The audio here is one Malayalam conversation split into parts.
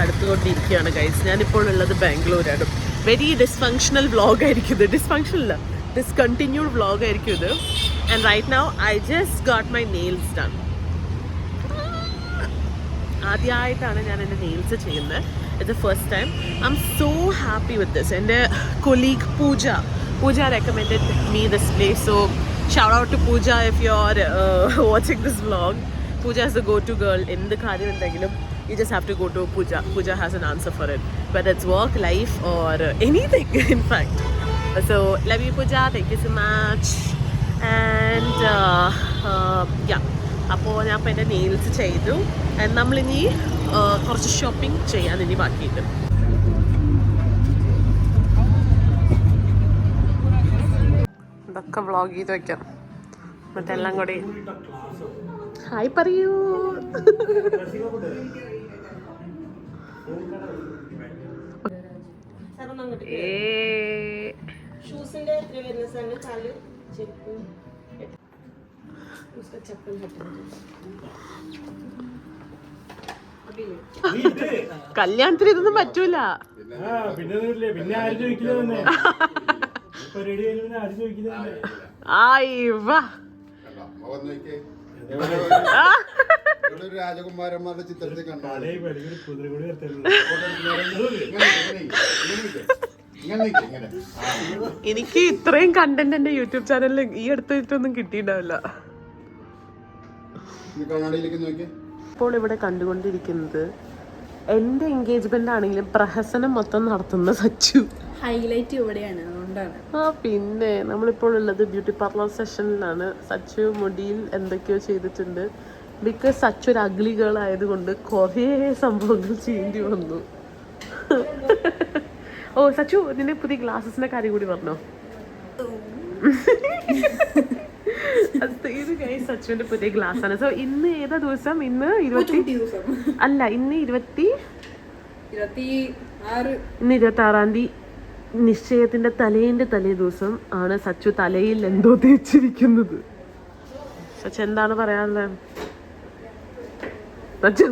അടുത്തുകൊണ്ടിരിക്കുകയാണ് ഗൈസ്. ഞാനിപ്പോൾ ഉള്ളത് ബാംഗ്ലൂരാണ്. വെരി ഡിസ്ഫങ്ഷണൽ വ്ളോഗായിരിക്കും ഇത്. ഡിസ്ഫങ്ഷനല്ല, ഡിസ്കണ്ടിന്യൂഡ് വ്ളോഗായിരിക്കും ഇത്. And right now I just got my nails done. ആദ്യമായിട്ടാണ് ഞാൻ എൻ്റെ നെയിൽസ് ചെയ്യുന്നത്. It's the first time. I'm so happy with this. എൻ്റെ colleague Pooja recommended me this place, so shout out to Pooja if you're watching this vlog. Pooja is the go-to girl. എന്ത് കാര്യം ഉണ്ടെങ്കിലും you just have to go to Pooja has an answer for it, whether it's work, life or anything in fact. So love you Pooja, thank you so much. And yeah, അപ്പോൾ ഞാൻ ഇപ്പോൾ എൻ്റെ നെയിൽസ് ചെയ്തു. നമ്മളിനി കുറച്ച് ഷോപ്പിംഗ് ചെയ്യാൻ ഇനി ബാക്കിയുണ്ട്. ഇതൊക്കെ വ്ളോഗ് ചെയ്ത് വെക്കാം. മറ്റെല്ലാം കൂടി ഹായ് പറയൂ. കല്യാണത്തിന് ഇതൊന്നും പറ്റൂല. രാജകുമാരന്മാരുടെ ചിത്രത്തിൽ എനിക്ക് ഇത്രയും കണ്ടന്റ് എന്റെ യൂട്യൂബ് ചാനലിൽ ഈ അടുത്തൊന്നും കിട്ടിയിട്ടുണ്ടാവില്ല. ഇപ്പോൾ ഇവിടെ കണ്ടുകൊണ്ടിരിക്കുന്നത് എന്റെ എൻഗേജ്മെന്റ് ആണെങ്കിലും പ്രഹസനം മൊത്തം നടത്തുന്ന സച്ചു. ഹൈലൈറ്റ് ഇവിടെയാണ്, അതുകൊണ്ടാണ്. പിന്നെ നമ്മളിപ്പോൾ ഉള്ളത് ബ്യൂട്ടി പാർലർ സെഷനിലാണ്. സച്ചു മുടിയിൽ എന്തൊക്കെയോ ചെയ്തിട്ടുണ്ട്. ബിക്കോസ് സച്ചു ഒരു അഗ്ലി ഗേൾ ആയതുകൊണ്ട് കുറേ സംഭവങ്ങൾ ചെയ്യേണ്ടി വന്നു. ഓ സച്ചു, നിന്റെ പുതിയ ഗ്ലാസസിന്റെ കാര്യം കൂടി പറഞ്ഞോ. ഇത് ഗൈസ് സച്ചുവിന്റെ പുതിയ ഗ്ലാസ് ആണ്. സോ ഇന്ന് ഏതാ ദിവസം? ഇന്ന് ഇന്ന് 26-ാം തീയതി. നിശ്ചയത്തിന്റെ തലേ ദിവസം ആണ് സച്ചു തലയിൽ എന്തോ തേച്ചിരിക്കുന്നത്. സച്ചു എന്താണ് പറയാനുള്ളത് സച്ചു?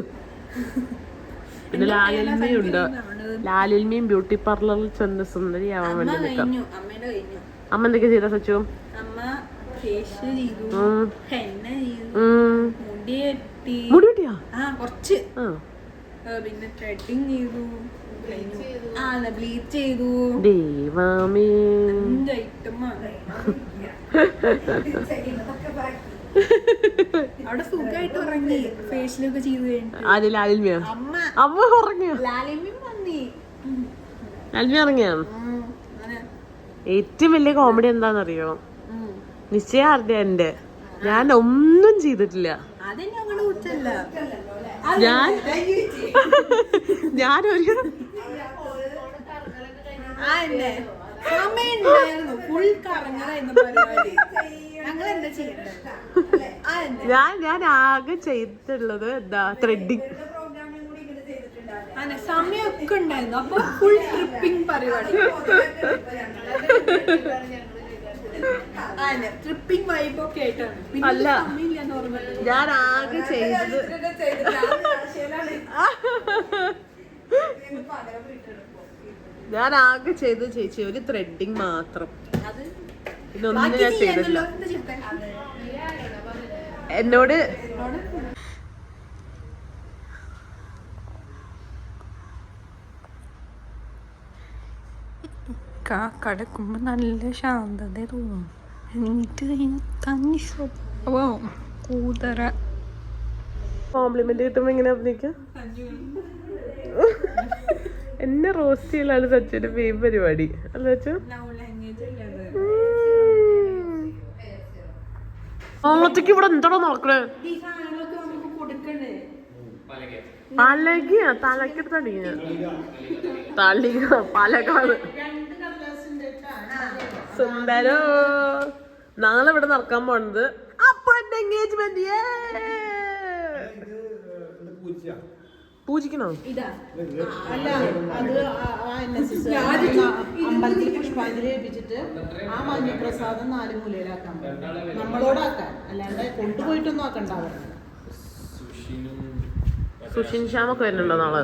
പിന്നെ ലാലിൽമയുണ്ട്. ലാലിൽമയും ബ്യൂട്ടി പാർലറിൽ ചെന്ന് സുന്ദരിയാവാൻ വേണ്ടി നിൽക്കാം. അമ്മ എന്തൊക്കെ ചെയ്ത സച്ചു? മുടി വെട്ടിയാ? പിന്നെ ത്രെഡിങ് ചെയ്തു, ബ്ലീച്ച് ചെയ്തു. ദൈവമേ, അവിടെ സുഖമായിട്ട് ഉറങ്ങി. ഫേഷ്യലൊക്കെ ചെയ്തു കഴിഞ്ഞു. അമ്മ ഉറങ്ങിയോ? ലാൽമി ഉറങ്ങിയോ? ഏറ്റവും വലിയ കോമഡി എന്താണെന്നറിയോ? നിശ്ചയാർദ്യ എന്റെ ഞാൻ ഒന്നും ചെയ്തിട്ടില്ല. ഞാനൊരു ഞാൻ ആകെ ചെയ്തിട്ടുള്ളത് എന്താ, ത്രെഡിങ്. സമയമൊക്കെ ഉണ്ടായിരുന്നു. അപ്പൊ ഫുൾ ട്രിപ്പിംഗ് പരിപാടി, ട്രിപ്പിംഗ് വൈബൊക്കെ ആയിട്ടാണ്. അല്ല, ഞാൻ ആകെ ചെയ്തത് ചേച്ചി ഒരു ത്രെഡിങ് മാത്രം. ഇതൊന്നും ഞാൻ ചെയ്തിട്ടില്ല. എന്നോട് കടക്കുമ്പോ നല്ല ശാന്തത തോന്നും. എന്നിട്ട് കഴിഞ്ഞ തനി സ്വഭാവം കൂതറ. കോംപ്ലിമെന്റ് കിട്ടുമ്പോ ഇങ്ങനെ അഭിനയിക്ക. എന്നെ റോസ്റ്റ് ചെയ്യലാണ് സച്ചുവിന്റെ മെയിൻ പരിപാടി അല്ല സച്ചു? ഓളത്തേക്ക് ഇവിടെ എന്താണോ നോക്കണേ? പലകയാ? തലക്കെടുത്തടിയ പലകാണ് സുന്ദരോ. നാളെ ഇവിടെ നടക്കാൻ പോണത് അപ്പൊ എന്റെ എൻഗേജ്മെന്റ്. പൂജിക്കണോ? അമ്പലത്തിൽ പുഷ്പാഞ്ജലി ഏൽപ്പിച്ചിട്ട് ആ മഞ്ഞപ്രസാദം 4 മൂലയിലാക്കാൻ നമ്മളോടാക്കാൻ, അല്ലാണ്ട് കൊണ്ടുപോയിട്ടൊന്നും ആക്കണ്ടാവും. സുഷിൻ ശ്യാമൊക്കെ വരുന്നുണ്ടോ നാളെ?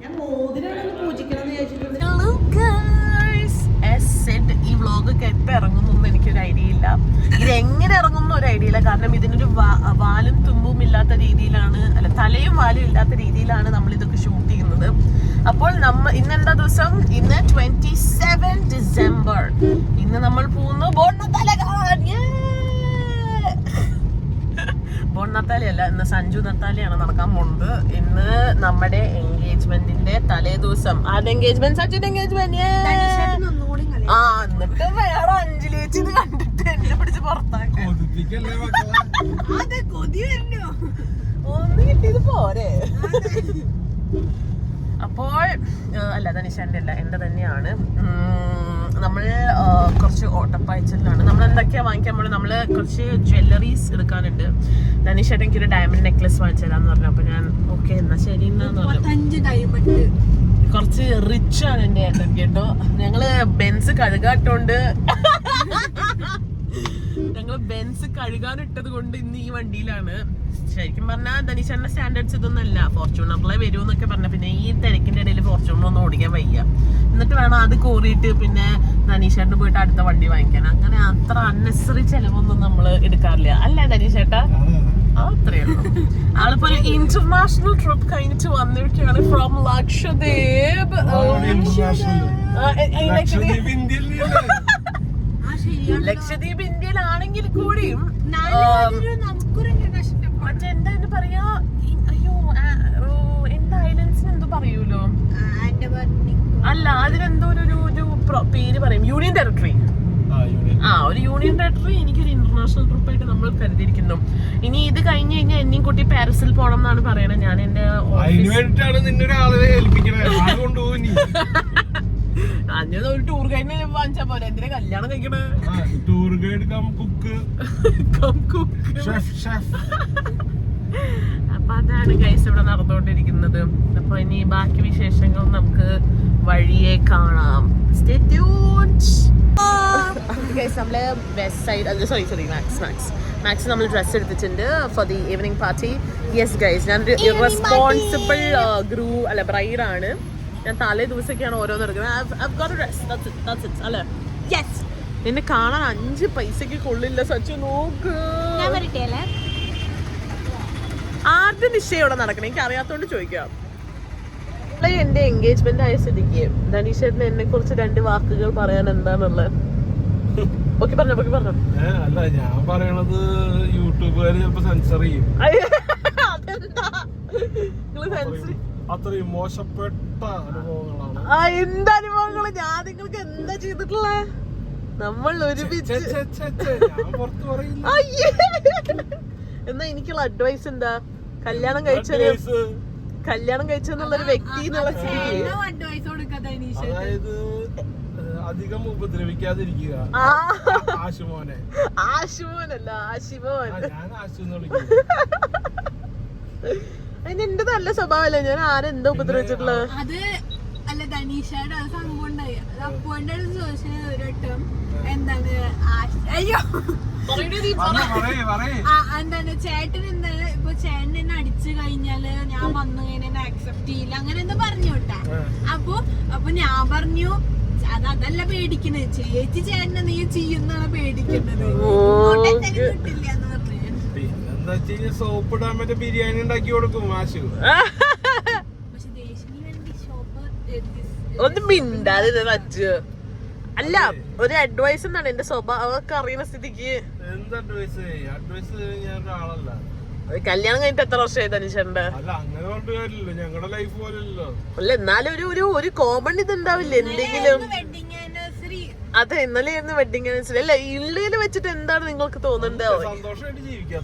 ഞാൻ മോതിരാണ് പൂജിക്കണം വിചാരിച്ചിട്ടുണ്ട്. ഈ വ്ളോഗൊക്കെ എപ്പോൾ ഇറങ്ങുന്നൊന്നും എനിക്കൊരു ഐഡിയ ഇല്ല. ഇതെങ്ങനെ ഇറങ്ങുന്ന ഒരു ഐഡിയ ഇല്ല. കാരണം ഇതിനൊരു വാലും തുമ്പും ഇല്ലാത്ത രീതിയിലാണ്, അല്ല തലയും വാലും ഇല്ലാത്ത രീതിയിലാണ് നമ്മൾ ഇതൊക്കെ ഷൂട്ട് ചെയ്യുന്നത്. അപ്പോൾ ഇന്നെന്താ ദിവസം? ഇന്ന് 27 ഡിസംബർ. ഇന്ന് നമ്മൾ പോകുന്നു ബോണ്ണത്താല കാണാൻ. ബോണ്ണത്താലയല്ല, ഇന്ന് സഞ്ജു നത്താലയാണ് നടക്കാൻ പോകുന്നത്. ഇന്ന് നമ്മുടെ എൻഗേജ്മെന്റിന്റെ തലേ ദിവസം. ആരുടെ എൻഗേജ്മെന്റ്? സഞ്ജുന്റെ എൻഗേജ്മെന്റ്. ആ, എന്നിട്ട് വേറെ അഞ്ജലിച്ച് ഇത് കണ്ടിട്ട് എന്നെ പിടിച്ച് പുറത്താക്കാൻ ഒന്ന് കിട്ടിയത് പോരെ. അപ്പോൾ അല്ല, ധനിഷാന്റെ അല്ല, എന്റെ തന്നെയാണ്. നമ്മള് കുറച്ച് ഓട്ടപ്പായച്ചിലാണ്. നമ്മൾ എന്തൊക്കെയാ വാങ്ങിക്കാൻ പോലും. നമ്മള് കുറച്ച് ജ്വല്ലറീസ് എടുക്കാനുണ്ട്. ധനിഷേട്ടൻ എനിക്കൊരു ഡയമണ്ട് നെക്ലസ് വാങ്ങിച്ചു തരാന്ന് പറഞ്ഞു. അപ്പൊ ഞാൻ ഓക്കെ എന്നാ ശരി എന്നാന്ന് പറഞ്ഞു. കുറച്ച് റിച്ച് ആണ് എന്റെ ഏട്ടൻ കേട്ടോ. ഞങ്ങള് ബെൻസ് കഴുകാട്ടോണ്ട് കഴുകാനിട്ടത് കൊണ്ട് ഇന്ന് ഈ വണ്ടിയിലാണ്. ശരിക്കും പറഞ്ഞാൽ ധനിഷേട്ടന്റെ സ്റ്റാൻഡേർഡ്സ് ഇതൊന്നല്ല. ഫോർച്യൂണറിലെ വരുമെന്നൊക്കെ പറഞ്ഞ പിന്നെ ഈ തിരക്കിന്റെ ഇടയിൽ ഫോർച്യൂണർ ഒന്നും ഓടിക്കാൻ വയ്യ. എന്നിട്ട് വേണം അത് കോറിയിട്ട് പിന്നെ ധനീഷേട്ടന് പോയിട്ട് അടുത്ത വണ്ടി വാങ്ങിക്കാൻ. അങ്ങനെ അത്ര അൺനെസറി ചെലവൊന്നും നമ്മൾ എടുക്കാറില്ല, അല്ലേ ധനീഷേട്ടാ? അത്രേ ഉള്ളൂ. ആളിപ്പോ ഒരു ഇന്റർനാഷണൽ ട്രിപ്പ് കഴിഞ്ഞിട്ട് വന്നിരിക്കുകയാണ് ഫ്രോം ലക്ഷദ്വീപ്. ലക്ഷദ്വീപ് ഇന്ത്യയിലാണെങ്കിൽ കൂടിയും മറ്റെന്താ പറയാ, അയ്യോ എന്താ ഐലൻഡ്സിന് എന്തോ പറയൂലോ, അല്ല അതിനെന്തോ ഒരു പേര് പറയും, യൂണിയൻ ടെറിട്ടറി. ഒരു യൂണിയൻ ടെറിട്ടറി എനിക്കൊരു ഇന്റർനാഷണൽ ട്രിപ്പ് ആയിട്ട് നമ്മൾ കരുതിയിരിക്കുന്നു. ഇനി ഇത് കഴിഞ്ഞ് കഴിഞ്ഞാൽ എന്നെയും കൂട്ടി പാരീസിൽ പോകണം എന്നാണ് പറയണത്. ഞാൻ എന്റെ ഒരു ടൂർ ഗൈഡിനെ വാങ്ങിച്ചാ പോലെ എന്തിനാ കല്യാണം കഴിക്കണേ? Tour guide cum cook. അപ്പൊ അതാണ് ഗൈസ് ഇവിടെ നടന്നുകൊണ്ടിരിക്കുന്നത്. അപ്പൊ ഇനി ബാക്കി വിശേഷങ്ങൾ നമുക്ക് വഴിയെ കാണാം. Stay tuned. ഗൈസ് നമ്മള് വെസ്റ്റ് സൈഡ് സോറി മാക്സ് നമ്മൾ ഡ്രസ് എടുത്തിട്ടുണ്ട് for the evening party. Yes guys, ഞാൻ റെസ്പോൺസിബിൾ ബ്രൈഡ് ആണ്. ഞാൻ തലേ ദിവസമൊക്കെയാണ് ഓരോന്ന് എടുക്കുന്നത്. അല്ലെ എന്നെ കാണാൻ 5 പൈസക്ക് കൊള്ളില്ല സച്ചു. നോക്ക്, ആദ്യം നിശ്ചയം ഇവിടെ നടക്കണം. എനിക്ക് അറിയാത്തോണ്ട് ചോദിക്കാം. എന്റെ എൻഗേജ്മെന്റ് ആയ സ്ഥിതിക്ക് ധനീഷേട്ടന് എന്നെ കുറിച്ച് 2 വാക്കുകൾ പറയാൻ എന്താണുള്ളത്? ഓക്കെ പറഞ്ഞോ. അല്ല, ഞാൻ പറയണത് യൂട്യൂബുകാര് ചിലപ്പോ സെൻസർ ചെയ്യും. അത്രയും മോശപ്പെട്ട അനുഭവങ്ങളാണ്. എന്ത് അനുഭവങ്ങള്? ഞാൻ നിങ്ങൾക്ക് എന്താ ചെയ്തിട്ടുള്ളേ? നമ്മൾ ഒരുമിച്ച് എന്നാ എനിക്കുള്ള അഡ്വൈസ് എന്താ? കല്യാണം കഴിച്ചെന്നുള്ളൊരു വ്യക്തി എന്നുള്ള അതായത് അധികം ഉപദ്രവിക്കാതിരിക്കുക. ആശുമോനല്ല, ആശിമോൻ. ഞാൻ ആശുന്ന് വിളിക്കും. അതിന് എന്റെ നല്ല സ്വഭാവമല്ലേ, ഞാൻ ആരെന്താ ഉപദ്രവിച്ചിട്ടുള്ളത്? അത് അല്ല ധനീഷയുടെ അത് സംഭവം ഉണ്ടായി. അപ്പോന്റെ അടുത്ത് ചോദിച്ചത് ഒരു വട്ടം എന്താണ് അയ്യോ എന്താണ് ചേട്ടൻ എന്താണ് ഇപ്പൊ ചേട്ടൻ എന്നെ അടിച്ചു കഴിഞ്ഞാല് ഞാൻ വന്നു കഴിഞ്ഞാൽ എന്നെ അക്സെപ്റ്റ് ചെയ്യില്ല അങ്ങനെ എന്താ പറഞ്ഞു വിട്ടാ. അപ്പൊ ഞാൻ പറഞ്ഞു അതല്ല പേടിക്കുന്നത്, ചേച്ചി ചേട്ടനെ നീ ചെയ്യുന്നതാണ് പേടിക്കുന്നത്, കിട്ടില്ല എന്ന് പറഞ്ഞു. സോപ്പ് ഇടാൻ പറ്റിയ ബിരിയാണി ഉണ്ടാക്കി കൊടുക്കും ആശു. പക്ഷെ ദേശിന് വേണ്ടി ഷോപ്പ് ഒന്നും മിണ്ടാതെ അച്ഛ. അല്ല, ഒരു അഡ്വൈസ് എന്നാണ് എന്റെ സ്വഭാവമൊക്കെ അറിയുന്ന സ്ഥിതിക്ക്. എന്ത് അഡ്വൈസ്? അഡ്വൈസ് ഞാൻ ഒരാളല്ല. കല്യാണം കഴിഞ്ഞിട്ട് എത്ര വർഷമായി ധനുഷന്റെ? അല്ല, അങ്ങനെ പറഞ്ഞ കാര്യമില്ല, ഞങ്ങളുടെ ലൈഫ് പോലെയല്ലോ. അല്ല, എന്നാലും ഒരു കോമൺ ഇത് ഉണ്ടാവില്ലേ എന്തെങ്കിലും? അതെ, ഇന്നലെ വെഡിങ് ആനിവേഴ്സറി. അല്ല, ഇള്ളയില് വെച്ചിട്ട് എന്താണ് നിങ്ങൾക്ക് തോന്നുന്നുണ്ടാവും? സന്തോഷമായിട്ട് ജീവിക്കാം,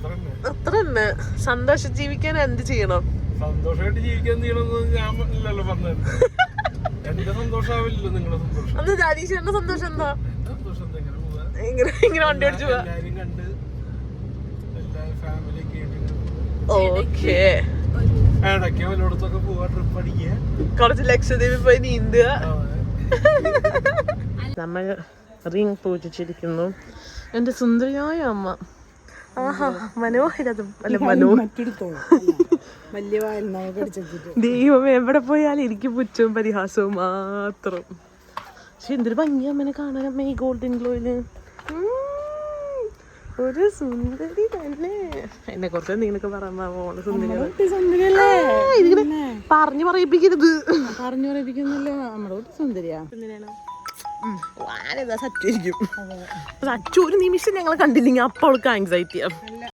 അത്ര തന്നെ. സന്തോഷം ജീവിക്കാൻ എന്ത് ചെയ്യണം? സന്തോഷമായിട്ട് ജീവിക്കാൻ ചെയ്യണമെന്ന് ഞാൻ ഇല്ലല്ലോ പറഞ്ഞത്. എന്റെ സന്തോഷാവില്ലല്ലോ നിങ്ങളുടെ സന്തോഷം. അത് ധനീഷന്റെ സന്തോഷം എന്താ? സന്തോഷം ഇങ്ങനെ വണ്ടി അടിച്ചു പോവാ. എല്ലാരും കണ്ട് എല്ലാരും ഫാമിലി ഒക്കെ ആയിട്ട് ഓക്കേ. ഇടയ്ക്ക് വല്ലോടത്തൊക്കെ പോവാ, ട്രിപ്പ് അടിക്കുക, കുറച്ച് ലക്ഷദ്വീപിൽ പോയി നീന്തുക. നമ്മൾ റിംഗ് പൂജിച്ചിരിക്കുന്നു. എന്റെ സുന്ദരിയായ അമ്മ. ആഹാ, മനോഹരം. അല്ല, വലിയ വായിൽ നമുക്ക് അടിച്ചിട്ട് ദൈവം എവിടെ പോയാലും എനിക്ക് പുച്ഛവും പരിഹാസവും മാത്രം. പക്ഷെ എന്തൊരു ഭംഗി അമ്മനെ കാണാൻ അമ്മ ഈ ഗോൾഡൻ ഗ്ലോയില്. ഒരു സുന്ദരി തന്നെ. എന്നെ കുറച്ച് എന്തെങ്കിലുമൊക്കെ പറയാൻ സുന്ദരിയല്ലേ ഇതിങ്ങനെ പറഞ്ഞു പറയിപ്പിക്കരുത്. പറഞ്ഞു പറയിപ്പിക്കുന്നില്ല. നമ്മുടെ വീട്ടിൽ സുന്ദരിയാ. സച്ചു ഒരു നിമിഷം ഞങ്ങൾ കണ്ടില്ലെങ്കിൽ അപ്പോൾ അവൾക്ക് ആങ്സൈറ്റിയാ.